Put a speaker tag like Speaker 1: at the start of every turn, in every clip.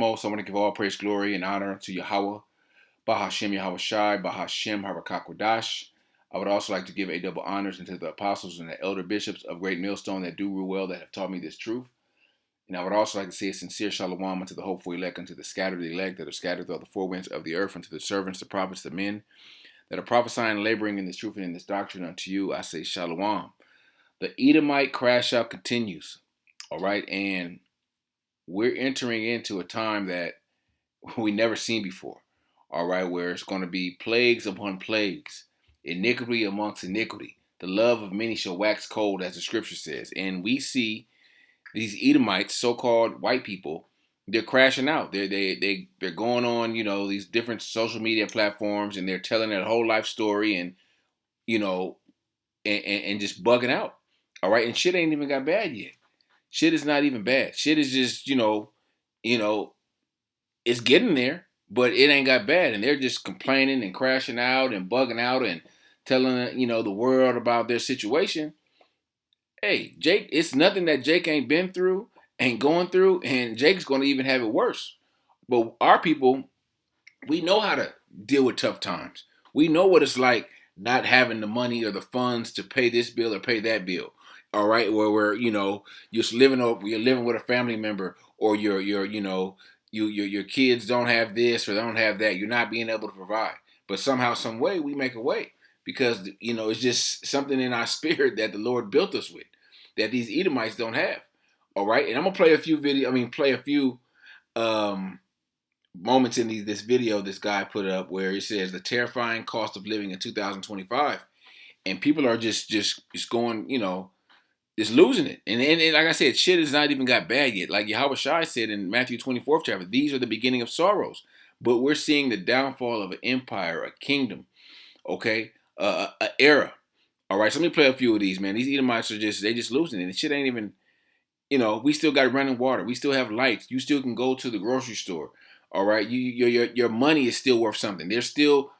Speaker 1: Most, I want to give all praise, glory, and honor to Yahawah, Bahasham, Yahawashi, Bahasham, Harakakwadash. I would also like to give a double honors unto the apostles and the elder bishops of Great Millstone that do rule well, that have taught me this truth. And I would also like to say a sincere shalom unto the hopeful elect, unto the scattered elect that are scattered throughout the four winds of the earth, unto the servants, the prophets, the men that are prophesying and laboring in this truth and in this doctrine. Unto you, I say shalom. The Edomite crash out continues. All right. And we're entering into a time that we never seen before. All right. Where it's going to be plagues upon plagues, iniquity amongst iniquity. The love of many shall wax cold, as the scripture says. And we see these Edomites, so-called white people, they're crashing out. They're going on, these different social media platforms, and they're telling their whole life story, and you know, and just bugging out. All right, and shit ain't even got bad yet. Shit is not even bad. Shit is just, you know, it's getting there, but it ain't got bad, and they're just complaining and crashing out and bugging out and telling the world about their situation. Hey, Jake, it's nothing that Jake ain't been through, ain't going through, and Jake's going to even have it worse. But our people, we know how to deal with tough times. We know what it's like not having the money or the funds to pay this bill or pay that bill. All right, where you're living with a family member, or your kids don't have this or don't have that. You're not being able to provide, but somehow, some way, we make a way, because it's just something in our spirit that the Lord built us with, that these Edomites don't have. All right, and I'm gonna play a few um, moments in this video this guy put up, where he says the terrifying cost of living in 2025, and people are just going, just losing it. And like I said, shit has not even got bad yet. Like Yahawashi said in Matthew 24th chapter, these are the beginning of sorrows. But we're seeing the downfall of an empire, a kingdom, okay, an era. All right, so let me play a few of these, man. These Edomites are they just losing it. And shit ain't even, we still got running water. We still have lights. You still can go to the grocery store. All right, your money is still worth something. There's still,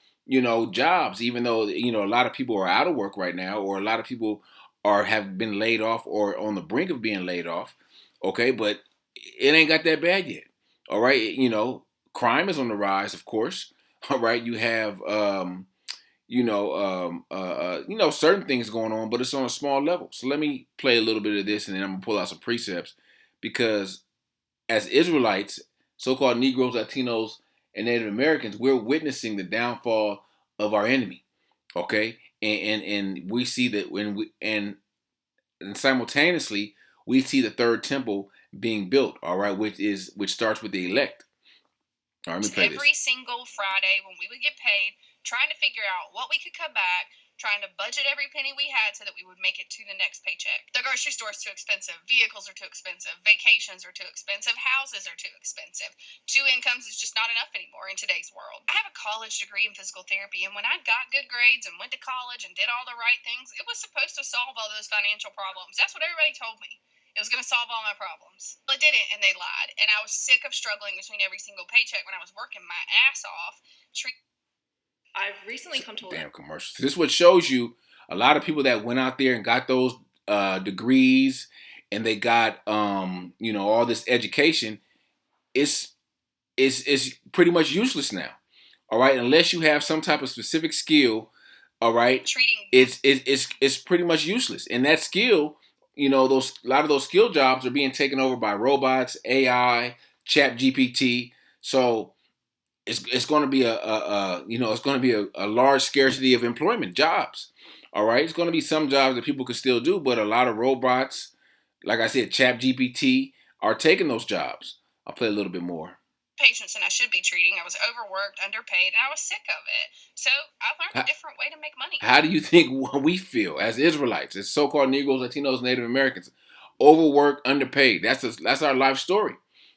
Speaker 1: jobs, even though a lot of people are out of work right now, or a lot of people have been laid off or on the brink of being laid off. Okay, but it ain't got that bad yet. All right, crime is on the rise, of course. All right, you have certain things going on, but it's on a small level. So let me play a little bit of this, and then I'm gonna pull out some precepts, because as Israelites, so-called Negroes, Latinos, and Native Americans, we're witnessing the downfall of our enemy. Okay, and we see that and simultaneously we see the third temple being built. All right, which starts with the elect. All right, let me play
Speaker 2: every single Friday when we would get paid, trying to figure out what we could cut back, trying to budget every penny we had so that we would make it to the next paycheck. The grocery store is too expensive. Vehicles are too expensive. Vacations are too expensive. Houses are too expensive. Two incomes is just not enough anymore in today's world. I have a college degree in physical therapy, and when I got good grades and went to college and did all the right things, it was supposed to solve all those financial problems. That's what everybody told me. It was going to solve all my problems. But it didn't, and they lied. And I was sick of struggling between every single paycheck when I was working my ass off. I've recently come to
Speaker 1: damn commercials. This is what shows you a lot of people that went out there and got those degrees, and they got all this education. It's pretty much useless now. All right, unless you have some type of specific skill. All right, it's pretty much useless. And that skill, a lot of those skill jobs are being taken over by robots, AI, Chat GPT. So it's going to be a large scarcity of employment jobs. All right, it's going to be some jobs that people can still do, but a lot of robots, like I said, Chat GPT, are taking those jobs. I'll play a little bit more.
Speaker 2: Patients than I should be treating. I was overworked, underpaid, and I was sick of it. So I learned a different way to make money.
Speaker 1: How do you think we feel as Israelites, as so-called Negroes, Latinos, Native Americans? Overworked, underpaid. That's our life story.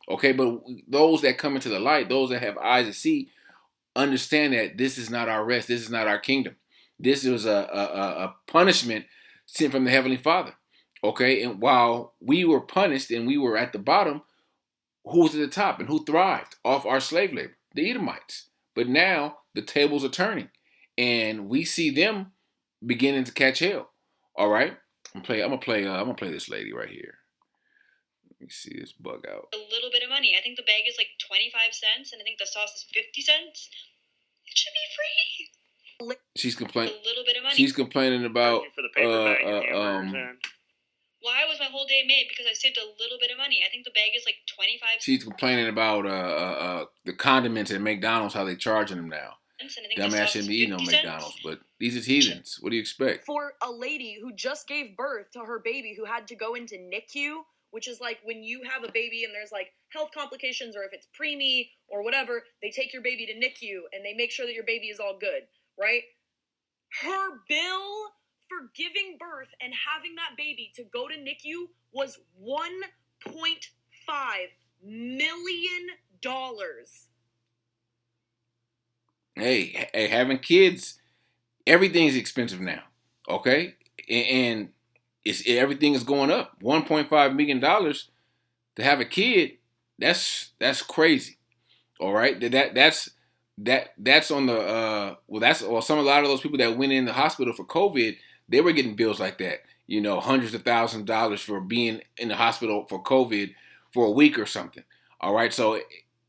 Speaker 1: Okay, but those that come into the light, those that have eyes to see, understand that this is not our rest. This is not our kingdom. This was a punishment sent from the Heavenly Father. Okay, and while we were punished and we were at the bottom, who was at the top and who thrived off our slave labor? The Edomites. But now the tables are turning, and we see them beginning to catch hell. All right, I'm gonna play this lady right here. Let me see this bug out.
Speaker 2: A little bit of money. I think the bag is like 25 cents, and I think the sauce is 50 cents. It should be free.
Speaker 1: She's complaining.
Speaker 2: A little bit of money.
Speaker 1: She's complaining about
Speaker 3: for the paper bag and hamburgers in.
Speaker 2: Why was my whole day made? Because I saved a little bit of money. I think the bag is like 25 cents.
Speaker 1: She's complaining about the condiments at McDonald's, how they charging them now. Dumbass shouldn't be eating on McDonald's, but these is heathens. What do you expect?
Speaker 4: For a lady who just gave birth to her baby who had to go into NICU, which is like when you have a baby and there's like health complications, or if it's preemie or whatever, they take your baby to NICU and they make sure that your baby is all good, right? Her bill for giving birth and having that baby to go to NICU was $1.5 million.
Speaker 1: Hey, having kids, everything's expensive now. Okay, and everything is going up. $1.5 million to have a kid. That's crazy. All right, that's on the a lot of those people that went in the hospital for COVID, they were getting bills like that. You know, hundreds of thousands of dollars for being in the hospital for COVID for a week or something. All right, so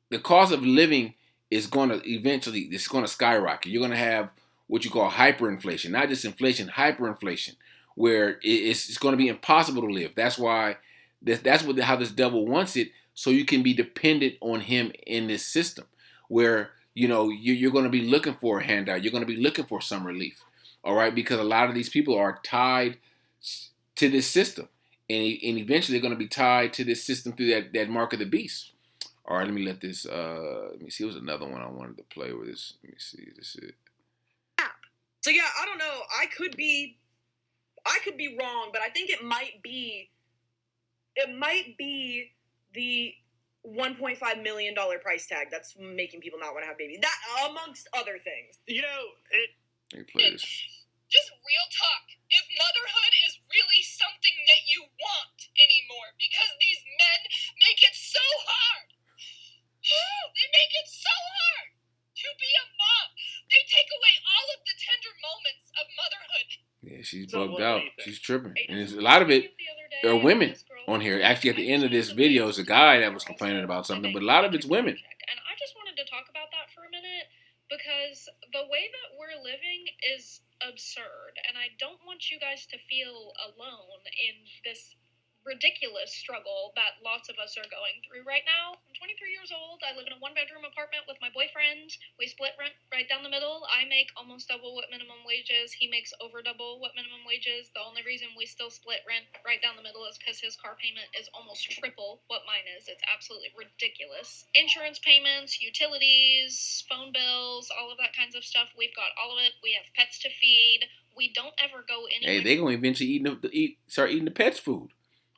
Speaker 1: the cost of living is going to skyrocket. You're going to have what you call hyperinflation, not just inflation, hyperinflation, where it's going to be impossible to live. That's why how this devil wants it, so you can be dependent on him in this system, where you're going to be looking for a handout. You're going to be looking for some relief. All right, because a lot of these people are tied to this system, and eventually they're going to be tied to this system through that mark of the beast. All right, let me see. There was another one I wanted to play with this. Let me see. This is it.
Speaker 4: So yeah, I don't know. I could be wrong, but I think it might be the $1.5 million price tag that's making people not want to have babies. That, amongst other things.
Speaker 3: You know,
Speaker 1: Let me play this.
Speaker 2: Just real talk. If motherhood is really something that you want anymore, because these men make it so hard. They make it so hard to be a mom. They take away all of the tender moments of motherhood.
Speaker 1: Yeah, she's bugged out. She's tripping. And a lot of it are women on here. Actually, at the end of this video is a guy that was complaining about something, but a lot of it's women.
Speaker 2: And I just wanted to talk about that for a minute, because the way that we're living is absurd, and I don't want you guys to feel alone in this ridiculous struggle that lots of us are going through right now. I'm 23 years old. I live in a one-bedroom apartment with my boyfriend. We split rent right down the middle. I make almost double what minimum wage is. He makes over double what minimum wage is. The only reason we still split rent right down the middle is because his car payment is almost triple what mine is. It's absolutely ridiculous. Insurance payments, utilities, phone bills, all of that kinds of stuff. We've got all of it. We have pets to feed. We don't ever go anywhere.
Speaker 1: Hey, they're going to eventually start eating the pets' food.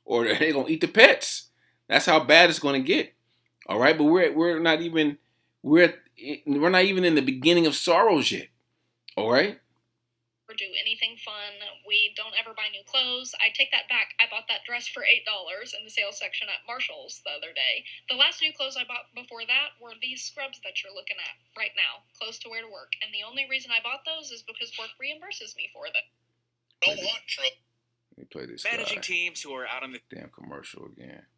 Speaker 1: Or they're going to eat the pets. That's how bad it's going to get. All right, but we're not even in the beginning of sorrows yet. All right?
Speaker 2: Or do anything fun. We don't ever buy new clothes. I take that back. I bought that dress for $8 in the sales section at Marshall's the other day. The last new clothes I bought before that were these scrubs that you're looking at right now, clothes to wear to work. And the only reason I bought those is because work reimburses me for them.
Speaker 1: Don't want trouble. Let me play this
Speaker 3: managing teams who are out on the
Speaker 1: damn commercial again.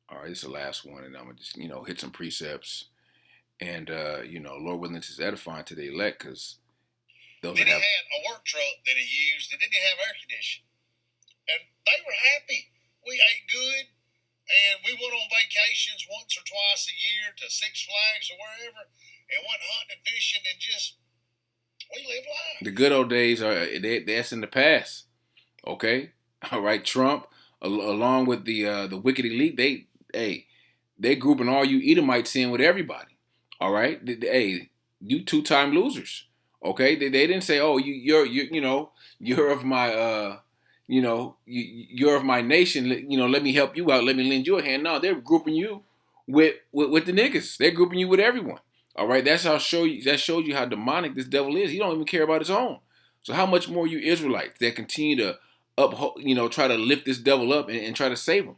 Speaker 1: All right, this is the last one, and I'm gonna just hit some precepts, and Lord willing, this is edifying to the elect, because those
Speaker 5: then he had a work truck that he used that didn't have air conditioning, and they were happy. We ate good, and we went on vacations once or twice a year to Six Flags or wherever, and went hunting and fishing, and just we lived life.
Speaker 1: The good old days that's in the past. Okay, all right. Trump, along with the wicked elite, they grouping all you Edomites in with everybody. All right, you two-time losers. Okay, they didn't say, oh, you're of my you're of my nation. Let me help you out. Let me lend you a hand. No, they're grouping you with the niggas. They're grouping you with everyone. All right, that shows you how demonic this devil is. He don't even care about his own. So how much more you Israelites that continue to try to lift this devil up and try to save him?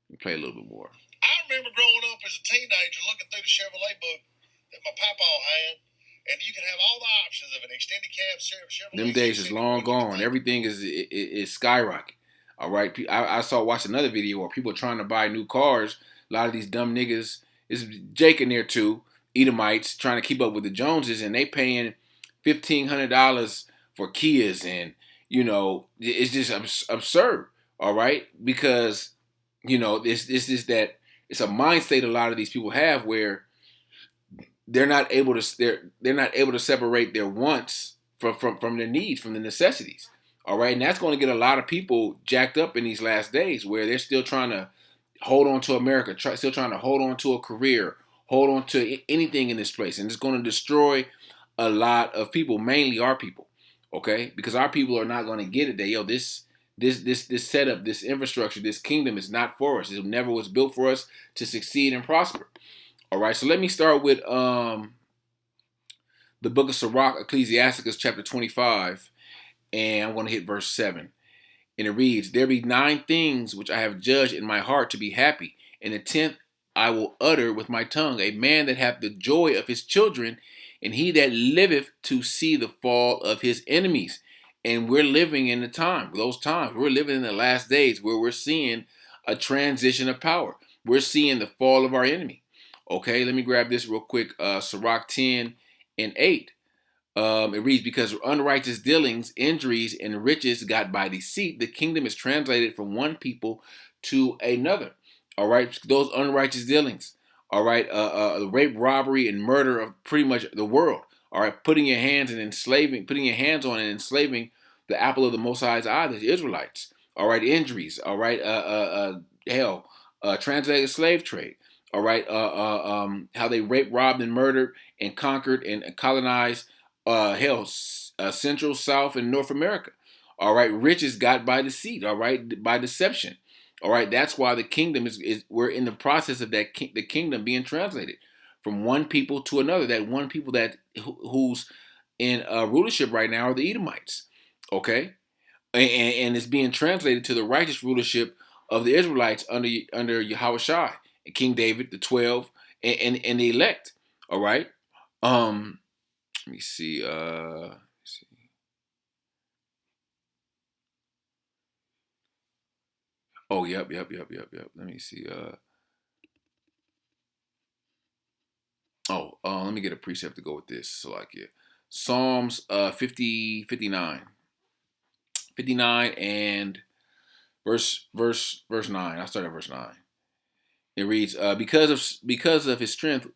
Speaker 1: Let me play a little bit more.
Speaker 5: I remember growing up as a teenager looking through the Chevrolet book that my papa had, and you can have all the options of an extended cab Chevrolet.
Speaker 1: Them days is long gone. Everything is skyrocket. All right. I watched another video where people trying to buy new cars. A lot of these dumb niggas, it's Jake in there too, Edomites, trying to keep up with the Joneses, and they paying $1,500 for Kias, and it's just absurd. All right, because this is that it's a mind state a lot of these people have where they're not able to they're not able to separate their wants from their needs, from the necessities. All right, and that's going to get a lot of people jacked up in these last days where they're still trying to hold on to America, still trying to hold on to a career, hold on to anything in this place, and it's going to destroy a lot of people, mainly our people. Okay, because our people are not going to get it. That this setup, this infrastructure, this kingdom is not for us. It never was built for us to succeed and prosper. All right, so let me start with the book of Sirach, Ecclesiasticus, chapter 25, and I'm going to hit verse 7. And it reads, "There be 9 things which I have judged in my heart to be happy, and the 10th I will utter with my tongue, a man that hath the joy of his children, and he that liveth to see the fall of his enemies." And we're living in those times. We're living in the last days where we're seeing a transition of power. We're seeing the fall of our enemy. Okay, let me grab this real quick. Sirach 10 and 8. It reads, "Because unrighteous dealings, injuries, and riches got by deceit, the kingdom is translated from one people to another." All right, those unrighteous dealings. All right, rape, robbery, and murder of pretty much the world. All right, putting your hands on and enslaving the apple of the Most High's eye, the Israelites. All right, injuries. All right, translated slave trade. All right, how they raped, robbed, and murdered, and conquered and colonized Central, South, and North America. All right, riches got by deceit. All right, by deception. All right, that's why the kingdom is we're in the process of the kingdom being translated from one people to another. That one people who's in rulership right now are the Edomites. Okay, and it's being translated to the righteous rulership of the Israelites under Yahawashi and King David, the 12, and the elect. All right. Let me see. Oh, yep. Let me see. Let me get a precept to go with this. So like, yeah. Psalms 59 and verse 9. I'll start at verse 9. It reads, because of his strength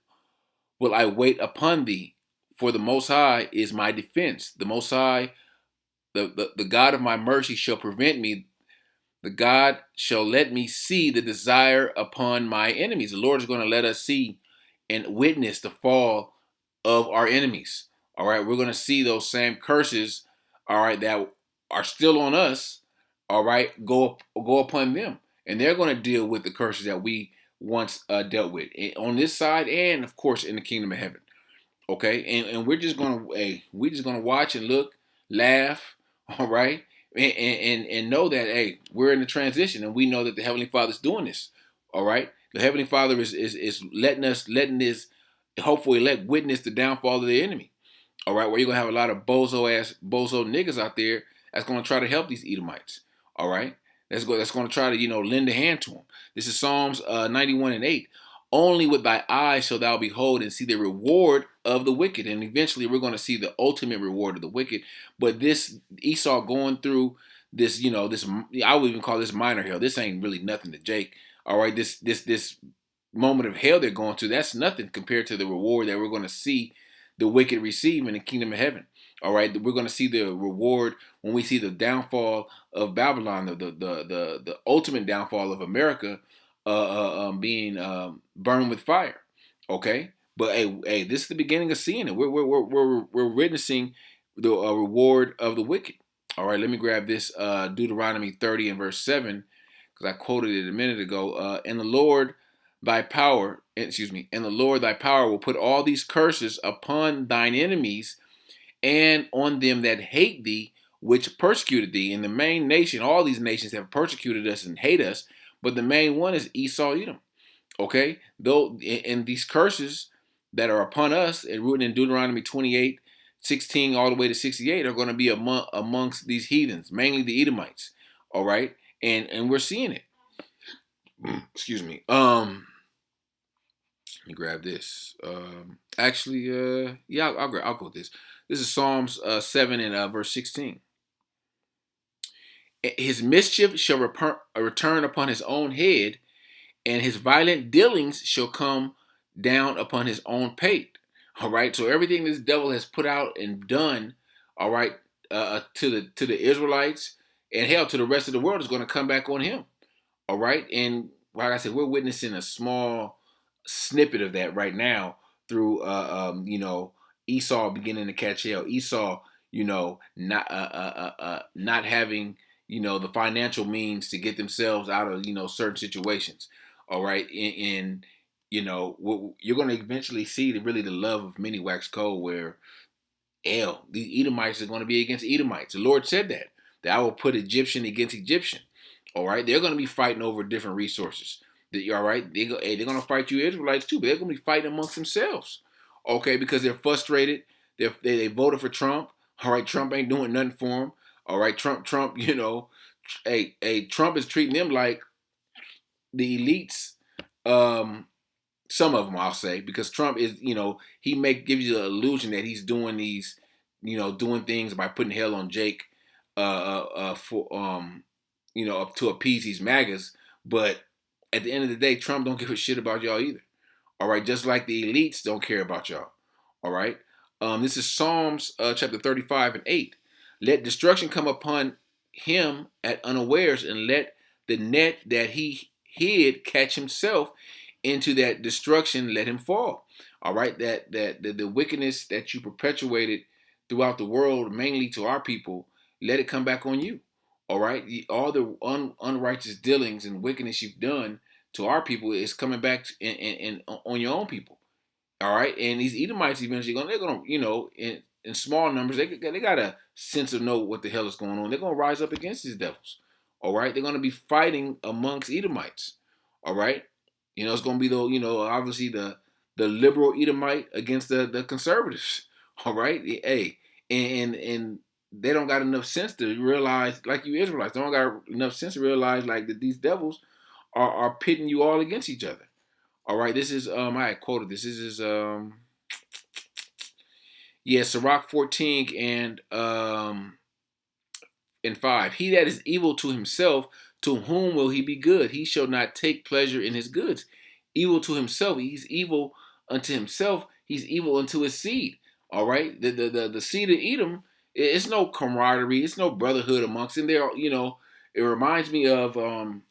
Speaker 1: will I wait upon thee, for the Most High is my defense. The Most High, the God of my mercy shall prevent me. The God shall let me see the desire upon my enemies. The Lord is going to let us see and witness the fall of our enemies. All right, we're going to see those same curses, all right, that are still on us, all right, go upon them. And they're going to deal with the curses that we once dealt with on this side and, of course, in the kingdom of heaven. Okay, and we're just gonna watch and look, laugh, all right, and know that we're in the transition, and we know that the Heavenly Father's doing this. All right, the Heavenly Father is letting this hopeful elect witness the downfall of the enemy. All right, where you're gonna have a lot of bozo niggas out there that's gonna try to help these Edomites. All right, that's gonna try to lend a hand to them. This is Psalms 91 and 8. "Only with thy eyes shall thou behold and see the reward of the wicked." And eventually we're going to see the ultimate reward of the wicked. But this Esau going through this, I would even call this minor hell. This ain't really nothing to Jake. All right, this moment of hell they're going through, that's nothing compared to the reward that we're going to see the wicked receive in the kingdom of heaven. All right, we're going to see the reward when we see the downfall of Babylon, the ultimate downfall of America, being burned with fire. Okay, but hey, this is the beginning of seeing it. We're witnessing the reward of the wicked. All right, let me grab this Deuteronomy 30 and verse 7 because I quoted it a minute ago. And the Lord thy power will put all these curses upon thine enemies and on them that hate thee, which persecuted thee. And the main nation, all these nations have persecuted us and hate us, but the main one is Esau, Edom. Okay, though, and these curses that are upon us and written in Deuteronomy 28:16 all the way to 68 are going to be amongst these heathens, mainly the Edomites. All right, and we're seeing it. Excuse me. Let me grab this. Yeah, I'll go with this. This is Psalms 7 and verse 16. His mischief shall return upon his own head, and his violent dealings shall come down upon his own pate. All right. So everything this devil has put out and done, all right, to the Israelites and hell to the rest of the world is going to come back on him. All right. And like I said, we're witnessing a small snippet of that right now through, Esau beginning to catch hell. Esau, not having, the financial means to get themselves out of, certain situations. All right. And you're going to eventually see the love of many wax cold where the Edomites are going to be against Edomites. The Lord said that I will put Egyptian against Egyptian. All right, they're going to be fighting over different resources. All right, they're going to fight you Israelites too, but they're going to be fighting amongst themselves. Okay, because they're frustrated. They voted for Trump. All right, Trump ain't doing nothing for them. All right, Trump, Trump is treating them like the elites. Some of them, I'll say, because Trump is, he gives you the illusion that he's doing these, doing things by putting hell on Jake, up to appease these MAGAs. But at the end of the day, Trump don't give a shit about y'all either. All right, just like the elites don't care about y'all. All right, this is Psalms chapter 35 and 8. Let destruction come upon him at unawares, and let the net that he hid catch himself into that destruction. Let him fall. All right, that the wickedness that you perpetuated throughout the world, mainly to our people, let it come back on you. All right, all the unrighteous dealings and wickedness you've done to our people is coming back in on your own people. All right, and these Edomites eventually they're gonna in small numbers they got a sense of know what the hell is going on. They're gonna rise up against these devils. All right, they're gonna be fighting amongst Edomites. All right, it's gonna be obviously the liberal Edomite against the conservatives. All right, hey, and they don't got enough sense to realize, like you Israelites, they don't got enough sense to realize like that these devils are pitting you all against each other. All right, this is I had quoted this. This is Sirach 14 and 5. He that is evil to himself, to whom will he be good? He shall not take pleasure in his goods. Evil to himself, he's evil unto himself. He's evil unto his seed. All right, the seed of Edom. It's no camaraderie. It's no brotherhood amongst them. There, it reminds me of when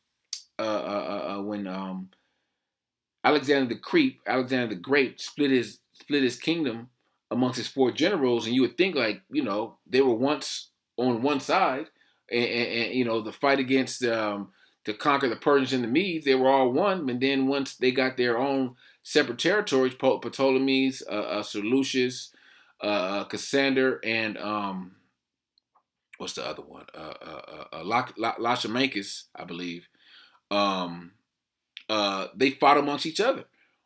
Speaker 1: Alexander the Great, split his kingdom amongst his four generals, and you would think like they were once on one side, and the fight against to conquer the Persians and the Medes, they were all one. And then once they got their own separate territories, Ptolemies, Seleucus, Cassander, and what's the other one? Lachamakis, I believe. They fought amongst each other.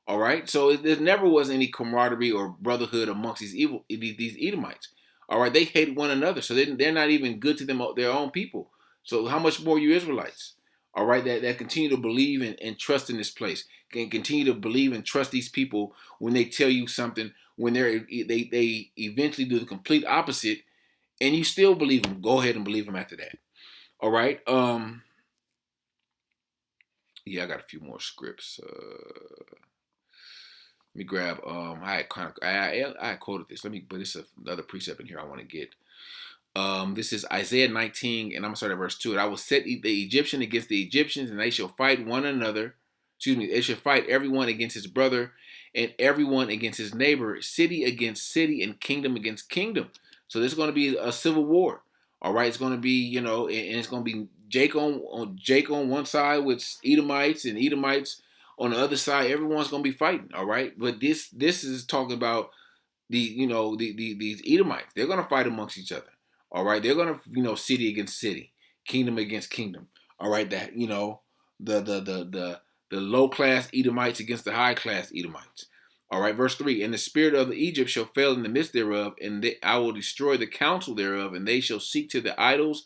Speaker 1: All right, so there never was any camaraderie or brotherhood amongst these Edomites. All right, they hate one another, so they're not even good to their own people. So how much more you Israelites? All right, that continue to believe and trust in this place, can continue to believe and trust these people when they tell you something, when they eventually do the complete opposite, and you still believe them. Go ahead and believe them after that. All right. Yeah, I got a few more scripts. Let me grab. I quoted this. But it's another precept in here I want to get. This is Isaiah 19, and I'm gonna start at verse 2. And I will set the Egyptian against the Egyptians, and they shall fight one another. Excuse me. They shall fight everyone against his brother, and everyone against his neighbor, city against city, and kingdom against kingdom. So there's going to be a civil war. All right, it's going to be and it's going to be Jake on one side with Edomites and Edomites on the other side. Everyone's going to be fighting. All right, but this is talking about these Edomites. They're going to fight amongst each other. All right, they're going to city against city, kingdom against kingdom. All right, that the low class Edomites against the high class Edomites. All right, verse 3. And the spirit of Egypt shall fail in the midst thereof, and I will destroy the counsel thereof, and they shall seek to the idols,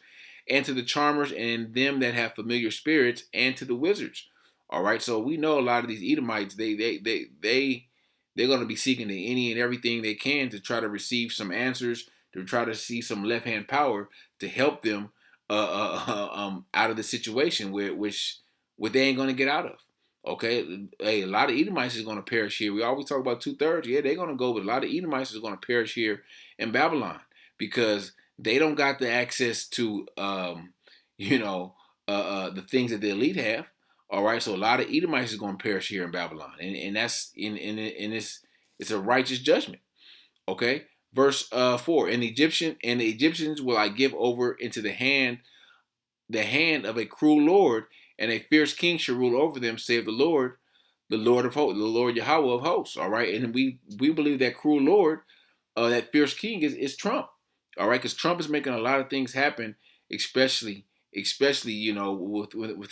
Speaker 1: and to the charmers and them that have familiar spirits, and to the wizards. All right, so we know a lot of these Edomites, they're going to be seeking any and everything they can to try to receive some answers, to try to see some left hand power to help them out of the situation which they ain't going to get out of. Okay, hey, a lot of Edomites is going to perish here. We always talk about 2/3. Yeah, they're going to go, but a lot of Edomites is going to perish here in Babylon because they don't got the access to, the things that the elite have. All right, so a lot of Edomites is going to perish here in Babylon, and that's in this, it's a righteous judgment. Okay, verse 4: and the Egyptians will I give over into the hand of a cruel lord, and a fierce king shall rule over them, save the Lord of hosts, the Lord Yahawah of hosts. All right, and we believe that cruel lord, that fierce king is Trump. All right, because Trump is making a lot of things happen, especially within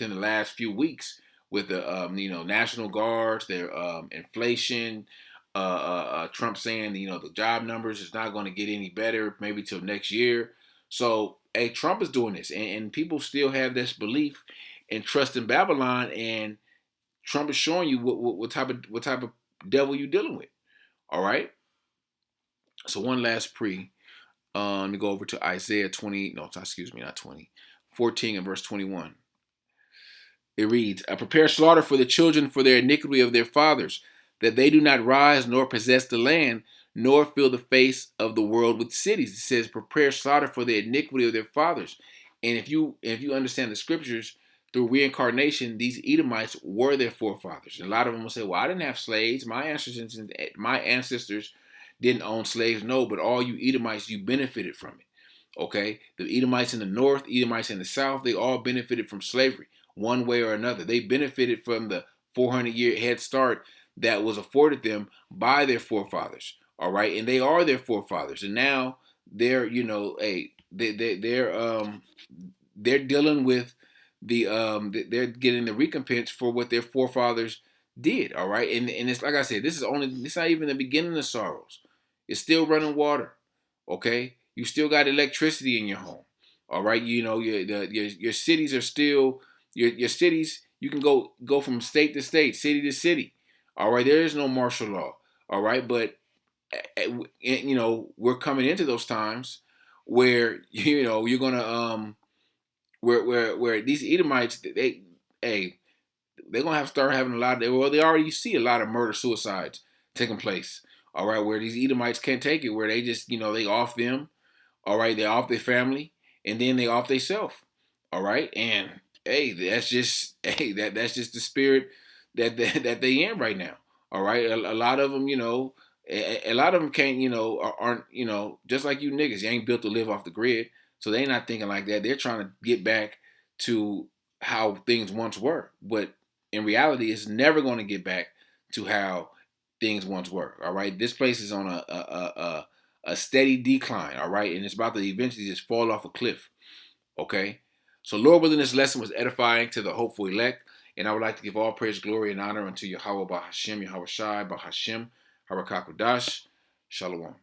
Speaker 1: the last few weeks with the National Guards, their inflation. Trump saying the job numbers is not going to get any better maybe till next year. So hey, Trump is doing this, and people still have this belief and trust in Babylon, and Trump is showing you what type of devil you're dealing with. All right. So one last pre. Let me go over to Isaiah 20. No, excuse me, not 20. 14 and verse 21. It reads, I prepare slaughter for the children for their iniquity of their fathers, that they do not rise nor possess the land, nor fill the face of the world with cities. It says, prepare slaughter for the iniquity of their fathers. And if you understand the scriptures, through reincarnation, these Edomites were their forefathers. And a lot of them will say, well, I didn't have slaves. My ancestors didn't own slaves. No, but all you Edomites, you benefited from it. Okay? The Edomites in the north, Edomites in the south, they all benefited from slavery one way or another. They benefited from the 400-year head start that was afforded them by their forefathers. All right? And they are their forefathers. And now they're, they're dealing with they're getting the recompense for what their forefathers did. All right, and it's like I said, it's not even the beginning of sorrows. It's still running water. Okay, you still got electricity in your home. All right, your cities are still your cities. You can go from state to state, city to city. All right, there is no martial law. All right, but we're coming into those times where you're gonna where these Edomites, they're gonna have to start having a lot of, they already see a lot of murder suicides taking place. All right, where these Edomites can't take it, where they just they off them. All right, they off their family, and then they off themselves. All right, and that's just that's just the spirit that they in right now. All right, a lot of them, a lot of them can't, aren't, just like you niggas, you ain't built to live off the grid. So they not thinking like that. They're trying to get back to how things once were. But in reality, it's never going to get back to how things once were. All right. This place is on a steady decline. All right. And it's about to eventually just fall off a cliff. Okay. So Lord willing, this lesson was edifying to the hopeful elect. And I would like to give all praise, glory, and honor unto Yahawah, Bahasham, Yahawashi, Bahasham, Harakakudash. Shalom.